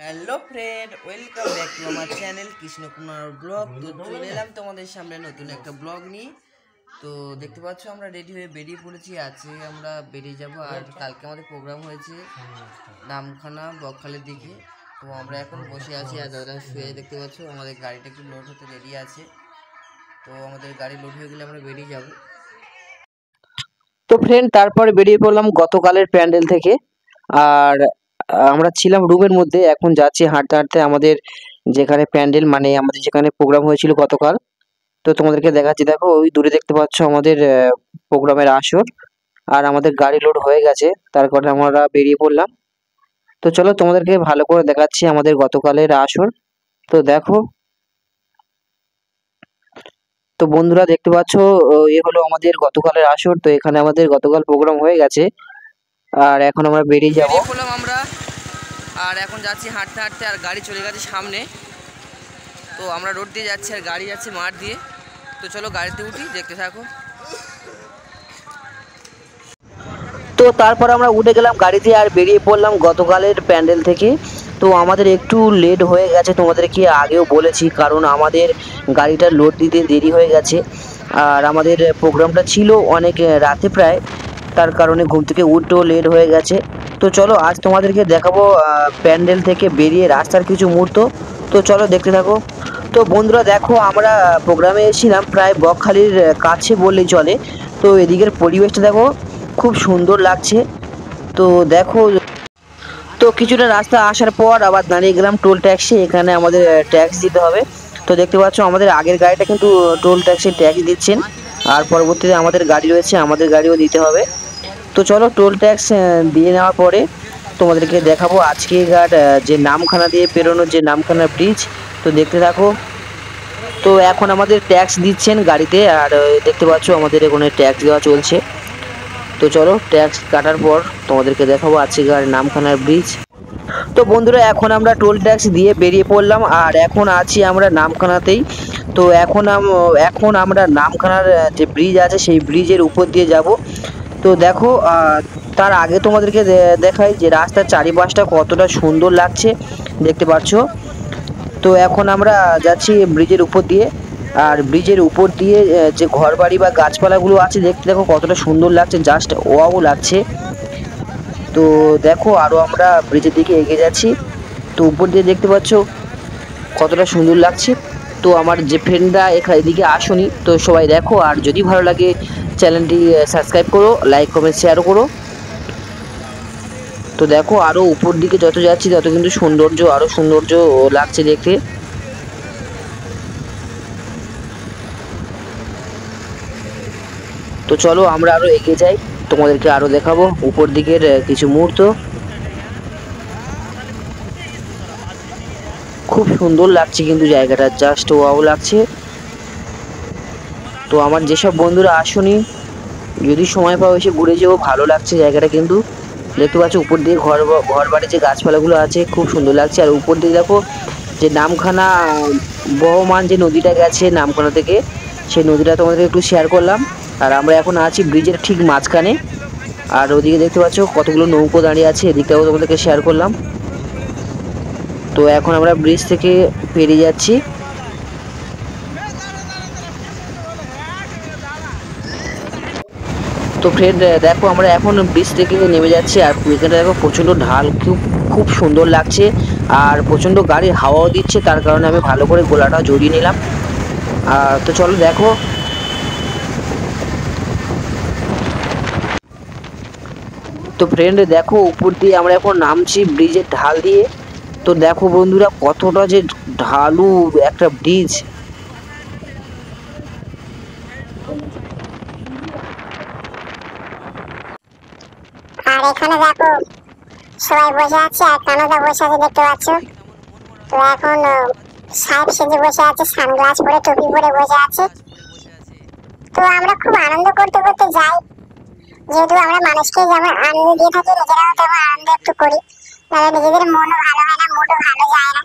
Hello friend, welcome back to আমার channel Krishna Kumar blog. তো চলে এলাম তোমাদের সামনে নতুন একটা ব্লগ নিয়ে। তো দেখতে পাচ্ছ আমরা রেডি হয়ে বেরিয়ে পড়েছি। আজকে আমরা বেরিয়ে যাব, আর কালকে আমাদের প্রোগ্রাম হয়েছে নামখানা বকখালির দিকে। তো আমরা এখন বসে আছি আর দাদা শুয়ে, দেখতে পাচ্ছ আমাদের গাড়িটা একটু লোড হতে রেডি আছে। তো আমাদের গাড়ি লোড হয়ে গেলে আমরা বেরিয়ে যাব। তো ফ্রেন্ড, তারপরে বেরিয়ে পড়লাম গতকালের প্যান্ডেল থেকে। আর আমরা ছিলাম রুমের মধ্যে, এখন যাচ্ছি হাঁটতে হাঁটতে আমাদের যেখানে প্যান্ডেল, মানে আমাদের যেখানে প্রোগ্রাম হয়েছিল গতকাল। তো তোমাদেরকে দেখাচ্ছি, দেখো ওই দূরে দেখতে পাচ্ছ আমাদের প্রোগ্রামের আসর। আর আমাদের গাড়ি লোড হয়ে গেছে, তার কারণে আমরা বেরিয়ে পড়লাম। তো চলো তোমাদেরকে ভালো করে দেখাচ্ছি আমাদের গতকালের আসর। তো দেখো, তো বন্ধুরা দেখতে পাচ্ছ এ হলো আমাদের গতকালের আসর। তো এখানে আমাদের গতকাল প্রোগ্রাম হয়ে গেছে, আর এখন আমরা বেরিয়ে যাব। বেরিয়ে পড়লাম আমরা, আর এখন যাচ্ছি হাঁটতে হাঁটতে, আর গাড়ি চলে গেছে সামনে। তো আমরা রোড দিয়ে যাচ্ছি আর গাড়ি যাচ্ছে মাঠ দিয়ে। তো চলো গাড়িতে উঠি, দেখতে থাকো। তো তারপর আমরা উঠে গেলাম গাড়িতে আর বেরিয়ে পড়লাম গতকালের প্যান্ডেল থেকে। তো আমাদের একটু লেট হয়ে গেছে, তোমাদেরকে আগেও বলেছি, কারণ আমাদের গাড়িটা লোড দিতে দেরি হয়ে গেছে। আর আমাদের প্রোগ্রামটা ছিল অনেক রাতে প্রায়, তার কারণে ঘুম থেকে উঠতেও লেট হয়ে গেছে। তো চলো আজ তোমাদেরকে দেখাবো প্যান্ডেল থেকে বেরিয়ে রাস্তার কিছু মুহূর্ত। তো চলো দেখতে থাকো। তো বন্ধুরা দেখো, আমরা প্রোগ্রামে এসেছিলাম প্রায় বকখালির কাছে বললেই চলে। তো এদিকের পরিবেশটা দেখো, খুব সুন্দর লাগছে। তো দেখো, তো কিছুটা রাস্তা আসার পর আবার দাঁড়িয়ে গেলাম টোল ট্যাক্সি। এখানে আমাদের ট্যাক্স দিতে হবে। তো দেখতে পাচ্ছ আমাদের আগের গাড়িটা কিন্তু টোল ট্যাক্সি ট্যাক্স দিচ্ছেন, আর পরবর্তীতে আমাদের গাড়ি রয়েছে, আমাদের গাড়িও দিতে হবে। তো চলো টোল ট্যাক্স দিয়ে নেওয়ার পরে তোমাদেরকে দেখাবো আজকেকার যে নামখানা দিয়ে পেরোনোর যে নামখানা ব্রিজ। তো দেখতে থাকো। তো এখন আমাদের ট্যাক্স দিচ্ছেন গাড়িতে, আর দেখতে পাচ্ছ আমাদের এখানে ট্যাক্স দেওয়া চলছে। তো চলো ট্যাক্স কাটার পর তোমাদেরকে দেখাবো আজকের নামখানার ব্রিজ। তো বন্ধুরা এখন আমরা টোল ট্যাক্স দিয়ে বেরিয়ে পড়লাম, আর এখন আছি আমরা নামখানাতেই। তো এখন আমরা নামখানার যে ব্রিজ আছে সেই ব্রিজের উপর দিয়ে যাব। তো দেখো, তার আগে তোমাদেরকে দেখাই যে রাস্তার চারিপাশটা কতটা সুন্দর লাগছে, দেখতে পাচ্ছ। তো এখন আমরা যাচ্ছি ব্রিজের উপর দিয়ে, আর ব্রিজের উপর দিয়ে যে ঘরবাড়ি বা গাছপালাগুলো আছে দেখতে দেখো কতটা সুন্দর লাগছে, জাস্ট ওয়াও লাগছে। তো দেখো আরও আমরা ব্রিজের দিকে এগিয়ে যাচ্ছি। তো উপর দিয়ে দেখতে পাচ্ছ কতটা সুন্দর লাগছে। তো আমার যে ফ্রেন্ডরা এদিকে আসুনি, তো সবাই দেখো, আর যদি ভালো লাগে চ্যানেলটি সাবস্ক্রাইব করো, লাইক কমেন্ট শেয়ারও করো। তো দেখো আরও উপর দিকে যত যাচ্ছি তত কিন্তু আরও সৌন্দর্য লাগছে দেখতে। তো চলো আমরা আরও এগিয়ে যাই, তোমাদেরকে আরও দেখাবো উপর দিকের কিছু মুহূর্ত। খুব সুন্দর লাগছে কিন্তু জায়গাটা, জাস্ট ওয়াও লাগছে। তো আমার যেসব বন্ধুরা আসুনি, যদি সময় পাও এসে ঘুরে যেও, ভালো লাগছে জায়গাটা কিন্তু। দেখতে পাচ্ছ উপর দিয়ে ঘর বাড়ি যে গাছপালাগুলো আছে খুব সুন্দর লাগছে। আর উপর দিয়ে দেখো যে নামখানা বহমান যে নদীটা গেছে নামখানা থেকে, সেই নদীটা তোমাদের একটু শেয়ার করলাম। আর আমরা এখন আছি ব্রিজের ঠিক মাঝখানে, আর ওদিকে দেখতে পাচ্ছ কতগুলো নৌকো দাঁড়িয়ে আছে, এদিকটাও তোমাদেরকে শেয়ার করলাম। তো এখন আমরা ব্রিজ থেকে পেরিয়ে যাচ্ছি। তো ফ্রেন্ড দেখো আমরা এখন ব্রিজ থেকে নেমে যাচ্ছি, আর এখানে দেখো প্রচণ্ড ঢাল, খুব খুব সুন্দর লাগছে। আর প্রচণ্ড গাড়ির হাওয়াও দিচ্ছে, তার কারণে আমি ভালো করে গোলাটা জড়িয়ে নিলাম। তো চলো দেখো। তো ফ্রেন্ড দেখো উপর দিয়ে আমরা এখন নামছি ব্রিজের ঢাল দিয়ে। তো দেখো বন্ধুরা কতটা যে ঢালু একটা ব্রিজ। আর এখানে দেখো সবাই বসে আছে, আর কানাডা বসে আছে দেখতে পাচ্ছ। তো এখন সাহেব সেজে বসে আছে, সানগ্লাস পরে টুপি পরে বসে আছে। তো আমরা খুব আনন্দ করতে করতে যাই, যেহেতু আমরা মানুষকে যেমন আনন্দ দিয়ে থাকি, নিজেরাও তেমন আনন্দ একটু করি, তাহলে নিজেদের মনও ভালো হয় না, মুডও ভালো যায় না।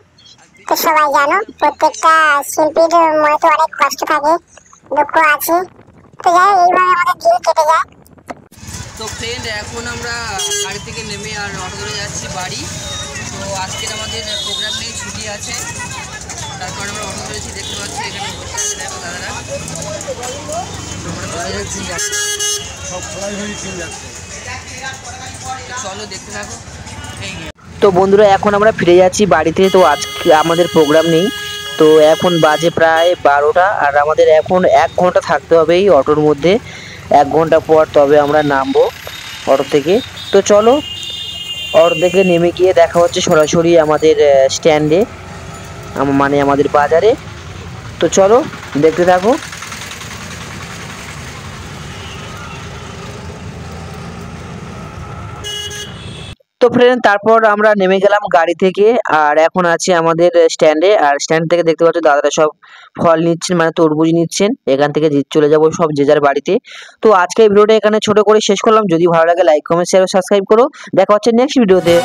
তো সবাই জানো প্রত্যেকটা শিল্পীর মনে তো অনেক কষ্ট থাকে, দুঃখ আছে। তো যাই হোক, এইভাবে আমাদের দিন কেটে যায়। তো ফ্রেন্ড এখন আমরা গাড়ি থেকে নেমে আর অটো ধরে যাচ্ছি বাড়ি। তো আজকের আমাদের দাঁড়িয়ে আছে। তারপর আমরা অটো ধরেছি, দেখতে পাচ্ছি এখানে বসে আছে দেখো দাদারা। চলো দেখতে থাকো। তো বন্ধুরা এখন আমরা ফিরে যাচ্ছি বাড়িতে। তো আজকে আমাদের প্রোগ্রাম নেই, তো এখন বাজে প্রায় 12টা, আর আমাদের এখন 1 ঘন্টা থাকতে হবে এই অটোর মধ্যে। 1 ঘন্টা পর তবে আমরা নামবো অটো থেকে। তো চলো অটো থেকে নেমে গিয়ে দেখা হচ্ছে সরাসরি আমাদের স্ট্যান্ডে, মানে আমাদের বাজারে। তো চলো দেখতে থাকো। তো ফ্রেন্ড তারপর আমরা নেমে গেলাম গাড়ি থেকে, আর এখন আছি আমাদের স্ট্যান্ডে। আর স্ট্যান্ড থেকে দেখতে পাচ্ছ দাদারা সব ফল নিচ্ছেন, মানে তরমুজ নিচ্ছেন। এখান থেকে চলে যাব সব যে যার বাড়িতে। তো আজকের ভিডিওটা এখানে ছোট করে শেষ করলাম। যদি ভালো লাগে লাইক কমেন্ট শেয়ার সাবস্ক্রাইব করো। দেখা হচ্ছে নেক্সট ভিডিওতে।